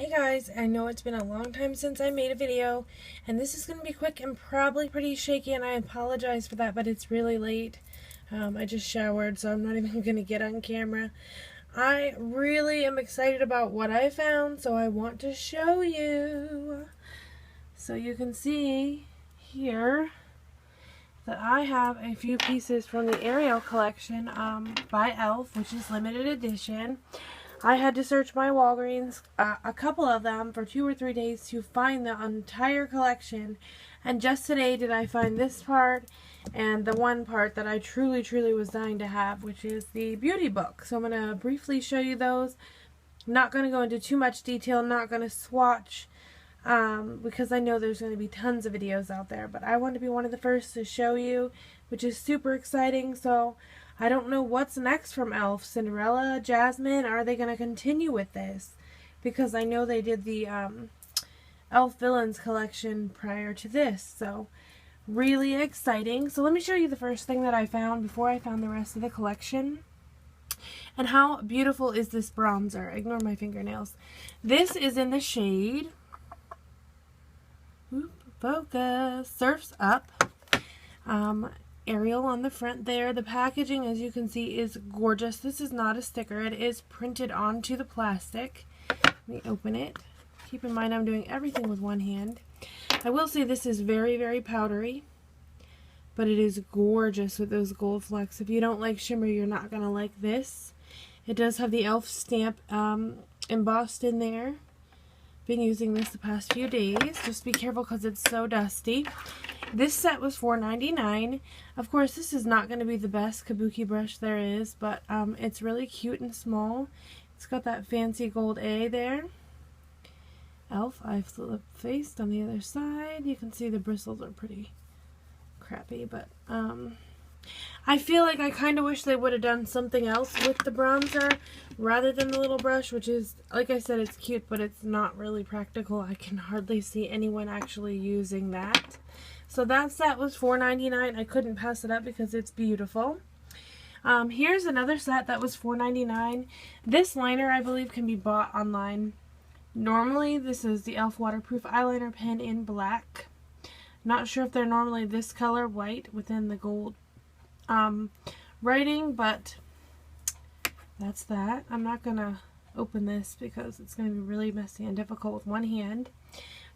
Hey guys, I know it's been a long time since I made a video, and this is going to be quick and probably pretty shaky, and I apologize for that, but it's really late. I just showered, so I'm not even going to get on camera. I really am excited about what I found, so I want to show you. So you can see here that I have a few pieces from the Ariel collection by Elf, which is limited edition. I had to search my Walgreens, a couple of them, for 2 or 3 days to find the entire collection. And just today did I find this part and the one part that I truly was dying to have, which is the beauty book. So I'm going to briefly show you those. I'm not going to go into too much detail, not going to swatch, because I know there's going to be tons of videos out there. But I want to be one of the first to show you, which is super exciting. So I don't know what's next from Elf. Cinderella, Jasmine, are they going to continue with this? Because I know they did the Elf Villains collection prior to this. So really exciting. So let me show you the first thing that I found before I found the rest of the collection. And how beautiful is this bronzer? Ignore my fingernails. This is in the shade, focus, Surf's Up. Ariel on the front there. The packaging, as you can see, is gorgeous. This is not a sticker. It is printed onto the plastic. Let me open it. Keep in mind I'm doing everything with one hand. I will say this is very powdery, but it is gorgeous with those gold flecks. If you don't like shimmer, you're not going to like this. It does have the Elf stamp embossed in there. Been using this the past few days. Just be careful because it's so dusty. This set was $4.99. Of course, this is not going to be the best kabuki brush there is, but it's really cute and small. It's got that fancy gold A there. Elf eye flip faced on the other side. You can see the bristles are pretty crappy, but I feel like I kind of wish they would have done something else with the bronzer rather than the little brush, which is, like I said, it's cute, but it's not really practical. I can hardly see anyone actually using that. So that set was $4.99. I couldn't pass it up because it's beautiful. Here's another set that was $4.99. This liner, I believe, can be bought online. Normally, this is the Elf Waterproof Eyeliner Pen in black. Not sure if they're normally this color, white, within the gold writing, but that's that. I'm not going to open this because it's going to be really messy and difficult with one hand.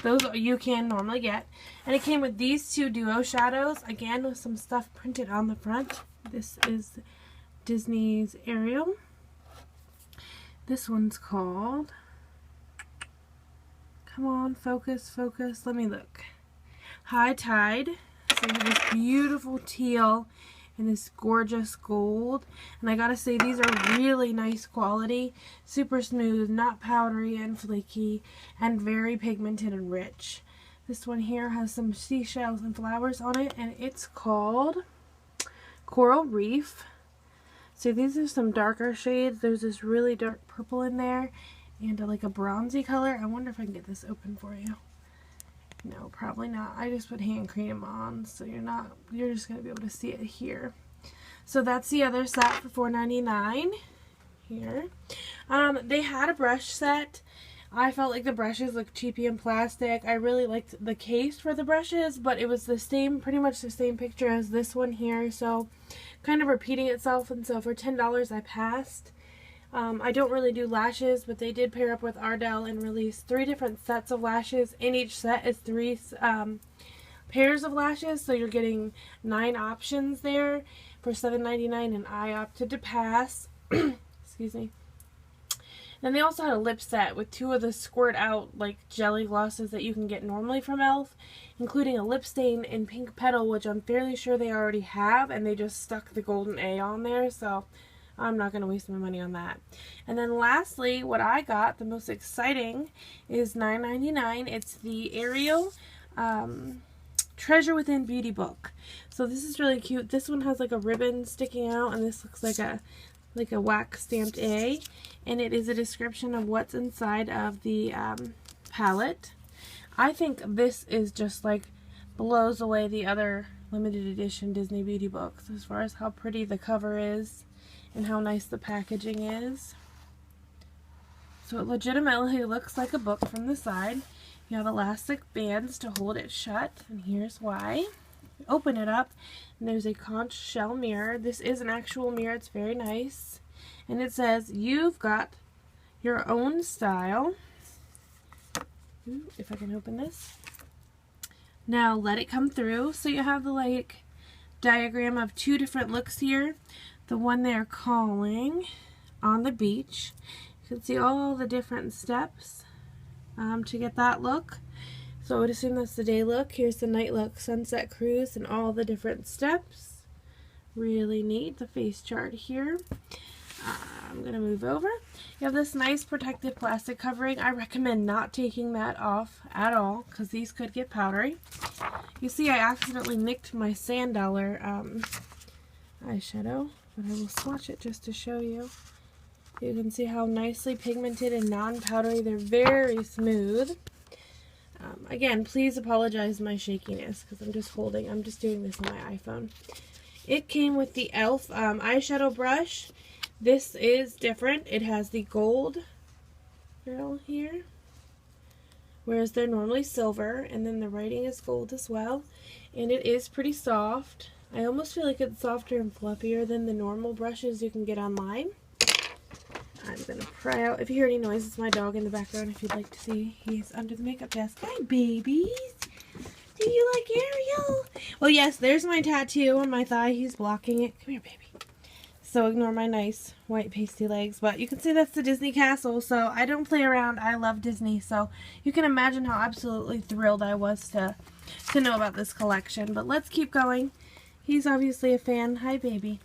Those you can normally get. And it came with these two duo shadows, again with some stuff printed on the front. This is Disney's Ariel. This one's called, come on, focus, let me look, High Tide. So you have this beautiful teal and this gorgeous gold, and I gotta say these are really nice quality, super smooth, not powdery and flaky, and very pigmented and rich. This one here has some seashells and flowers on it, and it's called Coral Reef. So these are some darker shades. There's this really dark purple in there and like a bronzy color. I wonder if I can get this open for you. No, probably not. I just put hand cream on, so you're just going to be able to see it here. So that's the other set for $4.99 here. They had a brush set. I felt like the brushes looked cheapy and plastic. I really liked the case for the brushes, but it was the same, pretty much the same picture as this one here, so kind of repeating itself, and so for $10 I passed. I don't really do lashes, but they did pair up with Ardell and release 3 different sets of lashes. In each set is 3 pairs of lashes, so you're getting 9 options there for $7.99, and I opted to pass. Excuse me. Then they also had a lip set with 2 of the squirt out like jelly glosses that you can get normally from Elf, including a lip stain in Pink Petal, which I'm fairly sure they already have, and they just stuck the golden A on there, so I'm not going to waste my money on that. And then lastly, what I got, the most exciting, is $9.99. It's the Ariel Treasure Within Beauty Book. So this is really cute. This one has like a ribbon sticking out, and this looks like a wax stamped A. And it is a description of what's inside of the palette. I think this is just like blows away the other limited edition Disney beauty books as far as how pretty the cover is and how nice the packaging is. So it legitimately looks like a book from the side. You have elastic bands to hold it shut, and here's why. Open it up, and there's a conch shell mirror. This is an actual mirror. It's very nice. And it says, "You've got your own style." Ooh, if I can open this. Now let it come through. So you have the like diagram of two different looks here. The one they're calling on the beach. You can see all the different steps to get that look. So I would assume that's the day look. Here's the night look, sunset cruise, and all the different steps. Really neat. The face chart here. I'm going to move over. You have this nice protective plastic covering. I recommend not taking that off at all because these could get powdery. You see I accidentally nicked my sand dollar eyeshadow, but I will swatch it just to show you. You can see how nicely pigmented and non-powdery. They're very smooth. Again, please apologize my shakiness because I'm just doing this on my iPhone. It came with the e.l.f. Eyeshadow brush. This is different. It has the gold barrel here, whereas they're normally silver, and then the writing is gold as well, and it is pretty soft. I almost feel like it's softer and fluffier than the normal brushes you can get online. I'm going to pry out. If you hear any noise, it's my dog in the background if you'd like to see. He's under the makeup desk. Hi, babies. Do you like Ariel? Well, yes, there's my tattoo on my thigh. He's blocking it. Come here, baby. So ignore my nice white pasty legs. But you can see that's the Disney castle. So I don't play around. I love Disney. So you can imagine how absolutely thrilled I was to know about this collection. But let's keep going. He's obviously a fan. Hi, baby.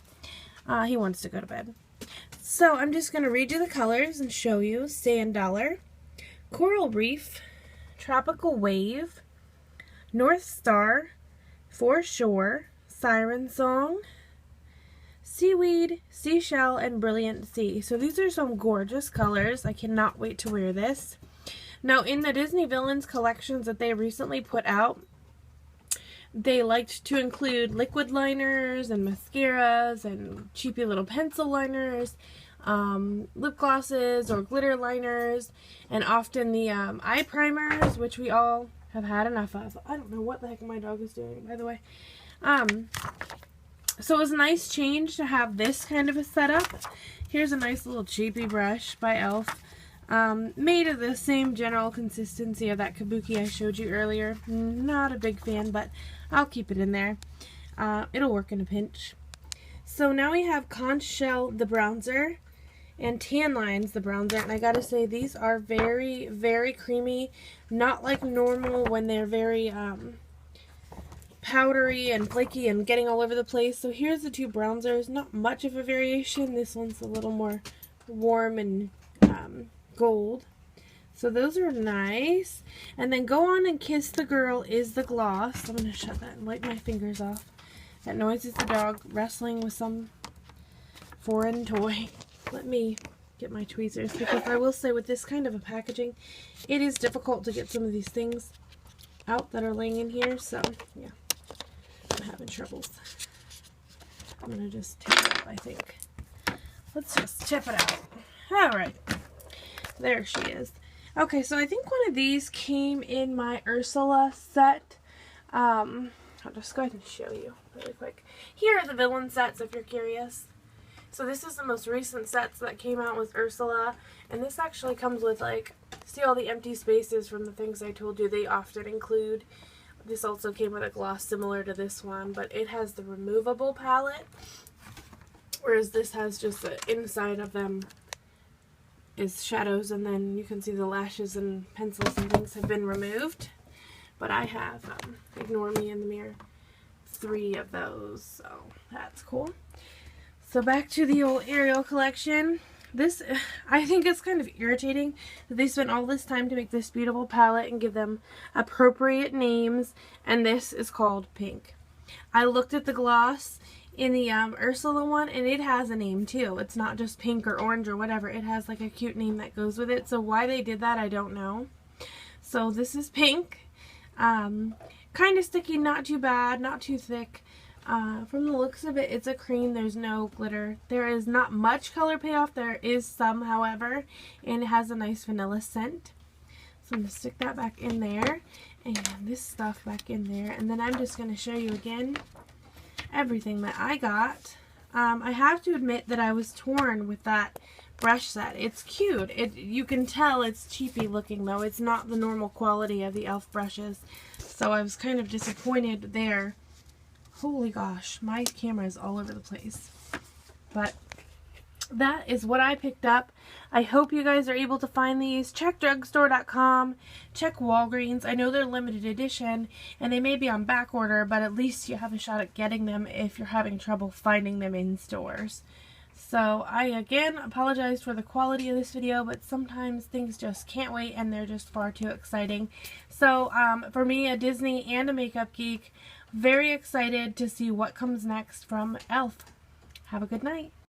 He wants to go to bed. So I'm just going to read you the colors and show you. Sand Dollar, Coral Reef, Tropical Wave, North Star, Foreshore, Siren Song, Seaweed, Seashell, and Brilliant Sea. So these are some gorgeous colors. I cannot wait to wear this. Now in the Disney Villains collections that they recently put out, they liked to include liquid liners and mascaras and cheapy little pencil liners, lip glosses or glitter liners, and often the eye primers, which we all have had enough of. I don't know what the heck my dog is doing, by the way. So it was a nice change to have this kind of a setup. Here's a nice little cheapy brush by e.l.f. Made of the same general consistency of that kabuki I showed you earlier. Not a big fan, but I'll keep it in there. It'll work in a pinch. So now we have Conch Shell, the bronzer, and Tan Lines, the bronzer. And I gotta say, these are very, very creamy. Not like normal when they're very powdery and flaky and getting all over the place. So here's the two bronzers. Not much of a variation. This one's a little more warm and gold. So those are nice. And then Go On and Kiss the Girl is the gloss. I'm going to shut that and wipe my fingers off. That noise is the dog wrestling with some foreign toy. Let me get my tweezers, because I will say with this kind of a packaging, it is difficult to get some of these things out that are laying in here. So yeah, I'm having troubles. I'm going to just tip it up, I think. Let's just tip it out. Alright. There she is. Okay, so I think one of these came in my Ursula set. I'll just go ahead and show you really quick. Here are the villain sets if you're curious. So this is the most recent sets that came out with Ursula. And this actually comes with, like, see all the empty spaces from the things I told you they often include. This also came with a gloss similar to this one, but it has the removable palette. Whereas this has just the inside of them is shadows, and then you can see the lashes and pencils and things have been removed. But I have, ignore me in the mirror, 3 of those, so that's cool. So back to the old Ariel collection. This, I think it's kind of irritating that they spent all this time to make this beautiful palette and give them appropriate names, and this is called Pink. I looked at the gloss in the Ursula one, and it has a name too. It's not just pink or orange or whatever. It has like a cute name that goes with it. So why they did that, I don't know. So this is Pink. Kind of sticky, not too bad, not too thick. From the looks of it, it's a cream. There's no glitter. There is not much color payoff. There is some, however, and it has a nice vanilla scent. So I'm going to stick that back in there, and this stuff back in there, and then I'm just going to show you again everything that I got. I have to admit that I was torn with that brush set. It's cute. You can tell it's cheapy looking, though. It's not the normal quality of the e.l.f. brushes, so I was kind of disappointed there. Holy gosh, my camera is all over the place. But that is what I picked up. I hope you guys are able to find these. Check drugstore.com. Check Walgreens. I know they're limited edition and they may be on back order, but at least you have a shot at getting them if you're having trouble finding them in stores. So I again apologize for the quality of this video, but sometimes things just can't wait and they're just far too exciting. So for me, a Disney and a makeup geek, very excited to see what comes next from e.l.f. Have a good night.